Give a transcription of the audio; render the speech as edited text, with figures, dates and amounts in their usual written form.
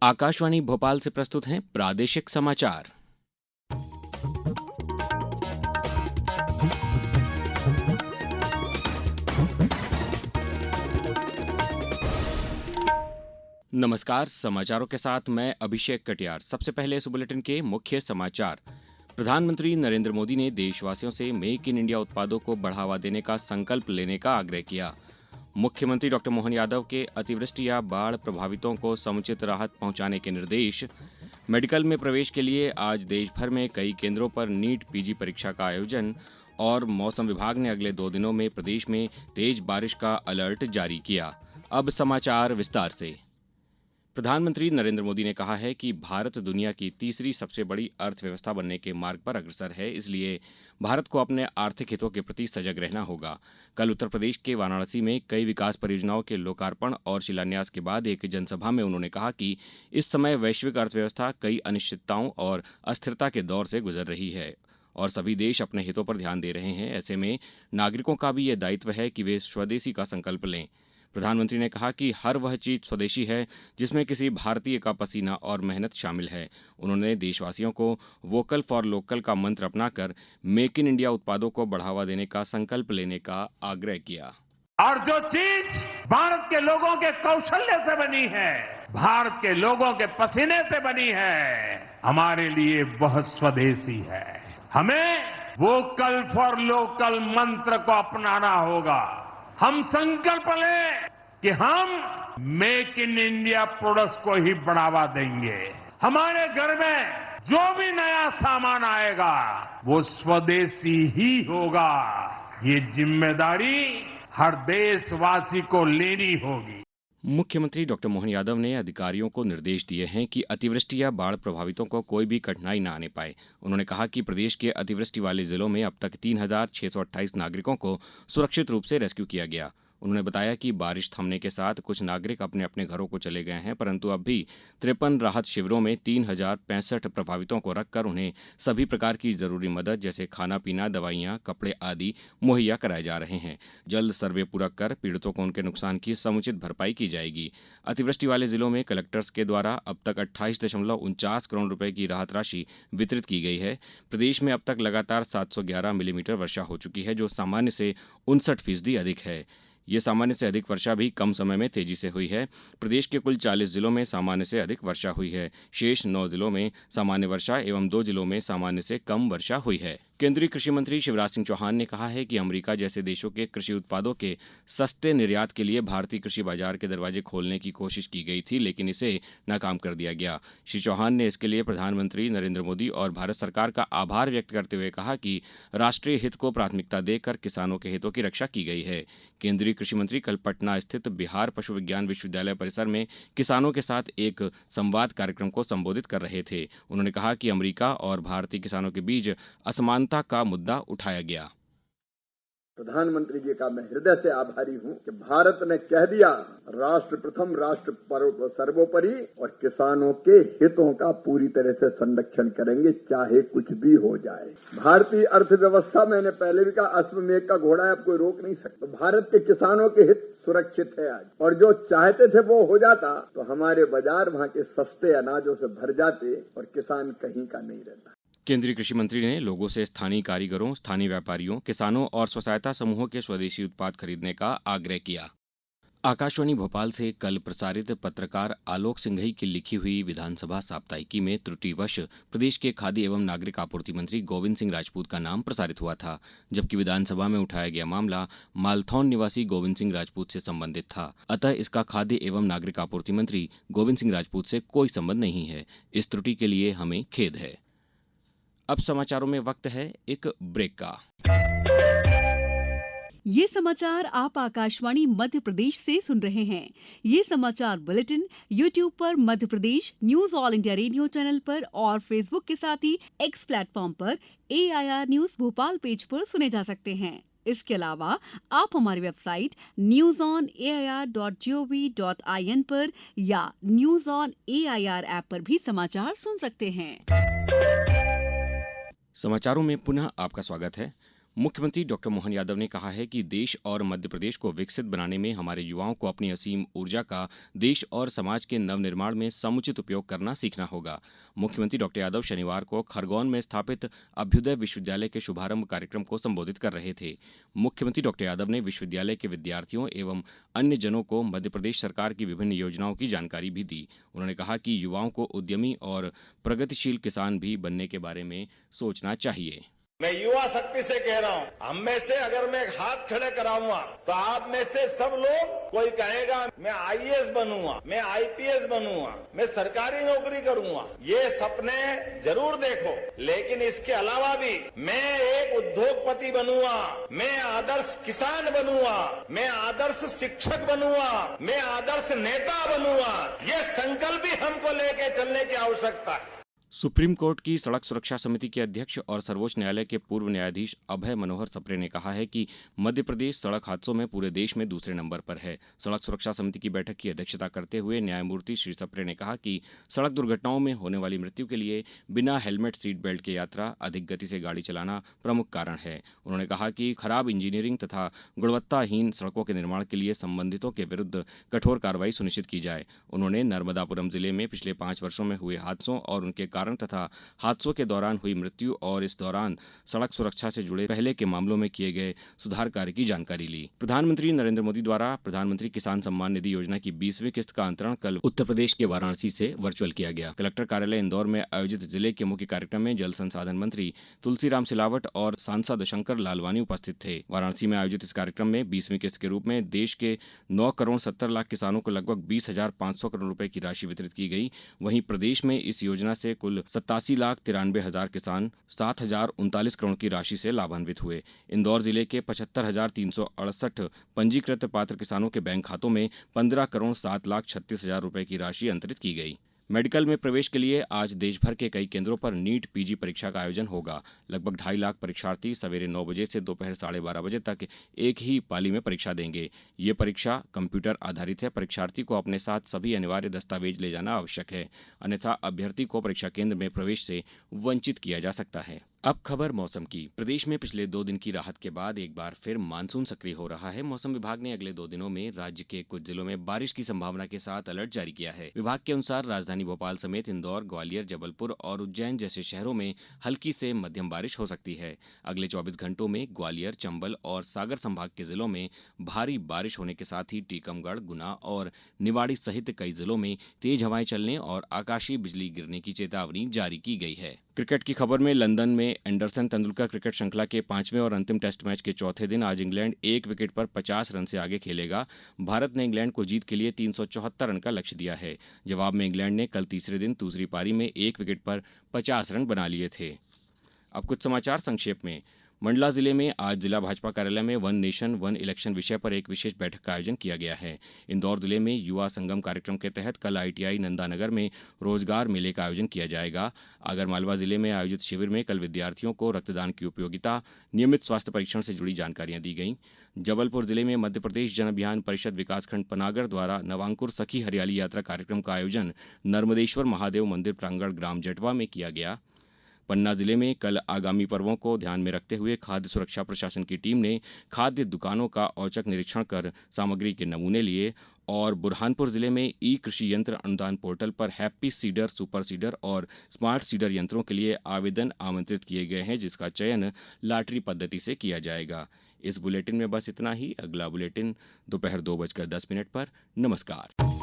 आकाशवाणी भोपाल से प्रस्तुत हैं प्रादेशिक समाचार। नमस्कार, समाचारों के साथ मैं अभिषेक कटियार। सबसे पहले इस बुलेटिन के मुख्य समाचार। प्रधानमंत्री नरेंद्र मोदी ने देशवासियों से मेक इन इंडिया उत्पादों को बढ़ावा देने का संकल्प लेने का आग्रह किया। मुख्यमंत्री डॉ. मोहन यादव के अतिवृष्टि या बाढ़ प्रभावितों को समुचित राहत पहुंचाने के निर्देश। मेडिकल में प्रवेश के लिए आज देश भर में कई केंद्रों पर नीट पीजी परीक्षा का आयोजन। और मौसम विभाग ने अगले 2 दिनों में प्रदेश में तेज बारिश का अलर्ट जारी किया। अब समाचार विस्तार से। प्रधानमंत्री नरेंद्र मोदी ने कहा है कि भारत दुनिया की तीसरी सबसे बड़ी अर्थव्यवस्था बनने के मार्ग पर अग्रसर है, इसलिए भारत को अपने आर्थिक हितों के प्रति सजग रहना होगा। कल उत्तर प्रदेश के वाराणसी में कई विकास परियोजनाओं के लोकार्पण और शिलान्यास के बाद एक जनसभा में उन्होंने कहा कि इस समय वैश्विक अर्थव्यवस्था कई अनिश्चितताओं और अस्थिरता के दौर से गुजर रही है और सभी देश अपने हितों पर ध्यान दे रहे हैं। ऐसे में नागरिकों का भी यह दायित्व है कि वे स्वदेशी का संकल्प लें। प्रधानमंत्री ने कहा कि हर वह चीज स्वदेशी है जिसमें किसी भारतीय का पसीना और मेहनत शामिल है। उन्होंने देशवासियों को वोकल फॉर लोकल का मंत्र अपनाकर मेक इन इंडिया उत्पादों को बढ़ावा देने का संकल्प लेने का आग्रह किया। और जो चीज भारत के लोगों के कौशल्य से बनी है, भारत के लोगों के पसीने से बनी है, हमारे लिए वह स्वदेशी है। हमें वोकल फॉर लोकल मंत्र को अपनाना होगा। हम संकल्प लें कि हम मेक इन इंडिया प्रोडक्ट्स को ही बढ़ावा देंगे। हमारे घर में जो भी नया सामान आएगा वो स्वदेशी ही होगा। ये जिम्मेदारी हर देशवासी को लेनी होगी। मुख्यमंत्री डॉ. मोहन यादव ने अधिकारियों को निर्देश दिए हैं कि अतिवृष्टि या बाढ़ प्रभावितों को कोई भी कठिनाई न आने पाए। उन्होंने कहा कि प्रदेश के अतिवृष्टि वाले जिलों में अब तक 3,628 नागरिकों को सुरक्षित रूप से रेस्क्यू किया गया। उन्होंने बताया कि बारिश थमने के साथ कुछ नागरिक अपने अपने घरों को चले गए हैं, परंतु अब भी 53 राहत शिविरों में 3,065 प्रभावितों को रखकर उन्हें सभी प्रकार की जरूरी मदद जैसे खाना पीना, दवाइयां, कपड़े आदि मुहैया कराए जा रहे हैं। जल्द सर्वे पूरा कर पीड़ितों को उनके नुकसान की समुचित भरपाई की जाएगी। अतिवृष्टि वाले जिलों में कलेक्टर्स के द्वारा अब तक 28.49 करोड़ रुपए की राहत राशि वितरित की गई है। प्रदेश में अब तक लगातार 711 मिलीमीटर वर्षा हो चुकी है, जो सामान्य से 59% अधिक है। ये सामान्य से अधिक वर्षा भी कम समय में तेजी से हुई है। प्रदेश के कुल 40 जिलों में सामान्य से अधिक वर्षा हुई है। शेष 9 जिलों में सामान्य वर्षा एवं 2 जिलों में सामान्य से कम वर्षा हुई है। केंद्रीय कृषि मंत्री शिवराज सिंह चौहान ने कहा है कि अमेरिका जैसे देशों के कृषि उत्पादों के सस्ते निर्यात के लिए भारतीय कृषि बाजार के दरवाजे खोलने की कोशिश की गई थी, लेकिन इसे नाकाम कर दिया गया। श्री चौहान ने इसके लिए प्रधानमंत्री नरेंद्र मोदी और भारत सरकार का आभार व्यक्त करते हुए कहा कि राष्ट्रीय हित को प्राथमिकता देकर किसानों के हितों की रक्षा की गई है। केंद्रीय कृषि मंत्री कल पटना स्थित बिहार पशु विज्ञान विश्वविद्यालय परिसर में किसानों के साथ एक संवाद कार्यक्रम को संबोधित कर रहे थे। उन्होंने कहा कि अमेरिका और भारतीय किसानों के बीच असमानता का मुद्दा उठाया गया। प्रधानमंत्री जी का मैं हृदय से आभारी हूं कि भारत ने कह दिया राष्ट्र प्रथम, राष्ट्र सर्वोपरि और किसानों के हितों का पूरी तरह से संरक्षण करेंगे, चाहे कुछ भी हो जाए। भारतीय अर्थव्यवस्था, मैंने पहले भी कहा, अश्वमेघ का घोड़ा है, अब कोई रोक नहीं सकता। भारत के किसानों के हित सुरक्षित है आज, और जो चाहते थे वो हो जाता तो हमारे बाजार वहां के सस्ते अनाजों से भर जाते और किसान कहीं का नहीं रहता। केंद्रीय कृषि मंत्री ने लोगों से स्थानीय कारीगरों, स्थानीय व्यापारियों, किसानों और स्व सहायता समूहों के स्वदेशी उत्पाद खरीदने का आग्रह किया। आकाशवाणी भोपाल से कल प्रसारित पत्रकार आलोक सिंघई की लिखी हुई विधानसभा साप्ताहिकी में त्रुटिवश प्रदेश के खाद्य एवं नागरिक आपूर्ति मंत्री गोविंद सिंह राजपूत का नाम प्रसारित हुआ था, जबकि विधानसभा में उठाया गया मामला मालथौन निवासी गोविंद सिंह राजपूत से संबंधित था। अतः इसका खाद्य एवं नागरिक आपूर्ति मंत्री गोविंद सिंह राजपूत से कोई संबंध नहीं है। इस त्रुटि के लिए हमें खेद है। अब समाचारों में वक्त है एक ब्रेक का। ये समाचार आप आकाशवाणी मध्य प्रदेश से सुन रहे हैं। ये समाचार बुलेटिन YouTube पर Madhya Pradesh news All India Radio channel पर और फेसबुक के साथ ही X प्लेटफॉर्म पर AIR न्यूज भोपाल पेज पर सुने जा सकते हैं। इसके अलावा आप हमारी वेबसाइट newsonair.gov.in पर या न्यूज ऑन AIR ऐप पर भी समाचार सुन सकते हैं। समाचारों में पुनः आपका स्वागत है। मुख्यमंत्री डॉक्टर मोहन यादव ने कहा है कि देश और मध्य प्रदेश को विकसित बनाने में हमारे युवाओं को अपनी असीम ऊर्जा का देश और समाज के नवनिर्माण में समुचित उपयोग करना सीखना होगा। मुख्यमंत्री डॉक्टर यादव शनिवार को खरगोन में स्थापित अभ्युदय विश्वविद्यालय के शुभारंभ कार्यक्रम को संबोधित कर रहे थे। मुख्यमंत्री डॉक्टर यादव ने विश्वविद्यालय के विद्यार्थियों एवं अन्य जनों को मध्य प्रदेश सरकार की विभिन्न योजनाओं की जानकारी भी दी। उन्होंने कहा कि युवाओं को उद्यमी और प्रगतिशील किसान भी बनने के बारे में सोचना चाहिए। मैं युवा शक्ति से कह रहा हूँ, हम में से अगर मैं एक हाथ खड़े कराऊंगा तो आप में से सब लोग, कोई कहेगा मैं आईएएस बनूंगा, मैं आईपीएस बनूंगा, मैं सरकारी नौकरी करूंगा। ये सपने जरूर देखो, लेकिन इसके अलावा भी मैं एक उद्योगपति बनूंगा, मैं आदर्श किसान बनूंगा, मैं आदर्श शिक्षक बनूंगा, मैं आदर्श नेता बनूंगा। ये संकल्प भी हमको लेके चलने की आवश्यकता है। सुप्रीम कोर्ट की सड़क सुरक्षा समिति के अध्यक्ष और सर्वोच्च न्यायालय के पूर्व न्यायाधीश अभय मनोहर सप्रे ने कहा है कि मध्य प्रदेश सड़क हादसों में पूरे देश में दूसरे नंबर पर है। सड़क सुरक्षा समिति की बैठक की अध्यक्षता करते हुए न्यायमूर्ति श्री सप्रे ने कहा कि सड़क दुर्घटनाओं में होने वाली मृत्यु के लिए बिना हेलमेट सीट बेल्ट के यात्रा, अधिक गति से गाड़ी चलाना प्रमुख कारण है। उन्होंने कहा कि खराब इंजीनियरिंग तथा गुणवत्ताहीन सड़कों के निर्माण के लिए संबंधितों के विरुद्ध कठोर कार्रवाई सुनिश्चित की जाए। उन्होंने नर्मदापुरम जिले में पिछले 5 वर्षों में हुए हादसों और उनके कारण तथा हादसों के दौरान हुई मृत्यु और इस दौरान सड़क सुरक्षा से जुड़े पहले के मामलों में किए गए सुधार कार्य की जानकारी ली। प्रधानमंत्री नरेंद्र मोदी द्वारा प्रधानमंत्री किसान सम्मान निधि योजना की 20वीं किस्त का अंतरण कल उत्तर प्रदेश के वाराणसी से वर्चुअल किया गया। कलेक्टर कार्यालय इंदौर में आयोजित जिले के मुख्य कार्यक्रम में जल संसाधन मंत्री तुलसीराम सिलावट और सांसद शंकर लालवानी उपस्थित थे। वाराणसी में आयोजित इस कार्यक्रम में 20वीं किस्त के रूप में देश के 9 करोड़ 70 लाख किसानों को लगभग 20,500 करोड़ रुपए की राशि वितरित की गई। वहीं प्रदेश में इस योजना से कुल 87,93,000 किसान 7,039 करोड़ की राशि से लाभान्वित हुए। इंदौर जिले के 75,368 पंजीकृत पात्र किसानों के बैंक खातों में 15 करोड़ 7,36,000 रुपए की राशि अंतरित की गई। मेडिकल में प्रवेश के लिए आज देश भर के कई केंद्रों पर नीट पीजी परीक्षा का आयोजन होगा। लगभग 2.5 लाख परीक्षार्थी सवेरे 9 बजे से दोपहर 12:30 बजे तक एक ही पाली में परीक्षा देंगे। ये परीक्षा कंप्यूटर आधारित है। परीक्षार्थी को अपने साथ सभी अनिवार्य दस्तावेज ले जाना आवश्यक है, अन्यथा अभ्यर्थी को परीक्षा केंद्र में प्रवेश से वंचित किया जा सकता है। अब खबर मौसम की। प्रदेश में पिछले 2 दिन की राहत के बाद एक बार फिर मानसून सक्रिय हो रहा है। मौसम विभाग ने अगले 2 दिनों में राज्य के कुछ जिलों में बारिश की संभावना के साथ अलर्ट जारी किया है। विभाग के अनुसार राजधानी भोपाल समेत इंदौर, ग्वालियर, जबलपुर और उज्जैन जैसे शहरों में हल्की से मध्यम बारिश हो सकती है। अगले 24 घंटों में ग्वालियर, चंबल और सागर संभाग के जिलों में भारी बारिश होने के साथ ही टीकमगढ़, गुना और निवाड़ी सहित कई जिलों में तेज हवाएं चलने और आकाशीय बिजली गिरने की चेतावनी जारी की गई है। क्रिकेट की खबर में लंदन में एंडरसन तेंदुलकर क्रिकेट श्रृंखला के 5वें और अंतिम टेस्ट मैच के चौथे दिन आज इंग्लैंड 1 विकेट पर 50 रन से आगे खेलेगा। भारत ने इंग्लैंड को जीत के लिए 374 रन का लक्ष्य दिया है। जवाब में इंग्लैंड ने कल तीसरे दिन दूसरी पारी में 1 विकेट पर 50 रन बना लिए थे। अब कुछ समाचार संक्षेप में। मंडला जिले में आज जिला भाजपा कार्यालय में वन नेशन वन इलेक्शन विषय पर एक विशेष बैठक का आयोजन किया गया है। इंदौर जिले में युवा संगम कार्यक्रम के तहत कल आईटीआई नंदानगर में रोजगार मेले का आयोजन किया जाएगा। आगरमालवा जिले में आयोजित शिविर में कल विद्यार्थियों को रक्तदान की उपयोगिता, नियमित स्वास्थ्य परीक्षण से जुड़ी जानकारियां दी गईं। जबलपुर जिले में मध्य प्रदेश जन अभियान परिषद विकासखंड पनागर द्वारा नवांकुर सखी हरियाली यात्रा कार्यक्रम का आयोजन नर्मदेश्वर महादेव मंदिर प्रांगण ग्राम जटवा में किया गया। पन्ना जिले में कल आगामी पर्वों को ध्यान में रखते हुए खाद्य सुरक्षा प्रशासन की टीम ने खाद्य दुकानों का औचक निरीक्षण कर सामग्री के नमूने लिए। और बुरहानपुर जिले में ई कृषि यंत्र अनुदान पोर्टल पर हैप्पी सीडर, सुपर सीडर और स्मार्ट सीडर यंत्रों के लिए आवेदन आमंत्रित किए गए हैं, जिसका चयन लॉटरी पद्धति से किया जाएगा। इस बुलेटिन में बस इतना ही। अगला बुलेटिन दोपहर 2:10 पर। नमस्कार।